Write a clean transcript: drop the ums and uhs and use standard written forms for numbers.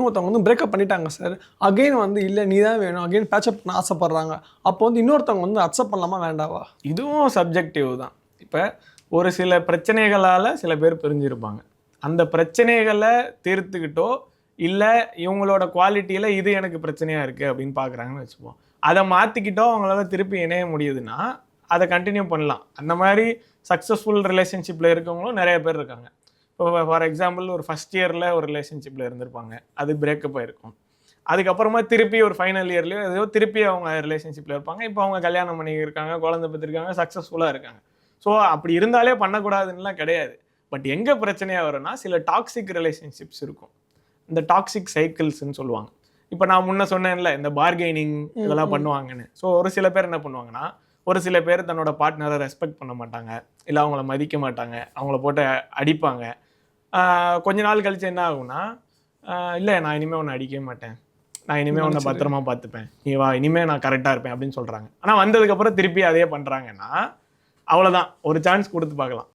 ஒருத்தவங்க வந்து பிரேக்கப் பண்ணிட்டாங்க சார். அகைன் வந்து இல்லை நீ தான் வேணும், அகைன் பேச்சப் பண்ண ஆசைப்படுறாங்க. அப்போ வந்து இன்னொருத்தவங்க வந்து அக்செப்ட் பண்ணலாமா வேண்டாவா? இதுவும் சப்ஜெக்டிவ் தான். இப்போ ஒரு சில பிரச்சனைகளால் சில பேர் பிரிஞ்சிருப்பாங்க. அந்த பிரச்சனைகளை தீர்த்துக்கிட்டோ இல்லை இவங்களோட குவாலிட்டியில் இது எனக்கு பிரச்சனையாக இருக்குது அப்படின்னு பார்க்குறாங்கன்னு வச்சுப்போம். அதை மாற்றிக்கிட்டோ அவங்களால திருப்பி இணைய முடியுதுன்னா அதை கண்டினியூ பண்ணலாம். அந்த மாதிரி சக்ஸஸ்ஃபுல் ரிலேஷன்ஷிப்பில் இருக்கவங்களும் நிறைய பேர் இருக்காங்க. இப்போ ஃபார் எக்ஸாம்பிள் ஒரு ஃபஸ்ட் இயரில் ஒரு ரிலேஷன்ஷிப்பில் இருந்திருப்பாங்க, அது பிரேக்கப் ஆகிருக்கும். அதுக்கப்புறமா திருப்பி ஒரு ஃபைனல் இயர்லேயோ ஏதோ திருப்பி அவங்க ரிலேஷன்ஷிப்பில் இருப்பாங்க. இப்போ அவங்க கல்யாணம் பண்ணியிருக்காங்க, குழந்தை பெற்றிருக்காங்க, சக்ஸஸ்ஃபுல்லாக இருக்காங்க. ஸோ அப்படி இருந்தாலே பண்ணக்கூடாதுன்னுலாம் கிடையாது. பட் எங்கே பிரச்சனையாக வரும்னா சில டாக்ஸிக் ரிலேஷன்ஷிப்ஸ் இருக்கும். இந்த டாக்ஸிக் சைக்கிள்ஸ்ன்னு சொல்லுவாங்க. இப்போ நான் முன்ன சொன்னேன்ல இந்த பார்கெனிங் இதெல்லாம் பண்ணுவாங்கன்னு. ஸோ ஒரு சில பேர் என்ன பண்ணுவாங்கன்னா, ஒரு சில பேர் தன்னோட பார்ட்னரை ரெஸ்பெக்ட் பண்ண மாட்டாங்க, இல்லை அவங்கள மதிக்க மாட்டாங்க, அவங்கள போட்டு அடிப்பாங்க. கொஞ்ச நாள் கழிச்சு என்ன ஆகும்னா, இல்லை நான் இனிமேல் ஒன்று அடிக்கவே மாட்டேன், நான் இனிமேல் ஒன்று பத்திரமா பார்த்துப்பேன், நீ வா இனிமேல் நான் கரெக்டாக இருப்பேன் அப்படின்னு சொல்கிறாங்க. ஆனால் வந்ததுக்கப்புறம் திருப்பி அதே பண்ணுறாங்கன்னா அவ்வளோதான். ஒரு சான்ஸ் கொடுத்து பார்க்கலாம்.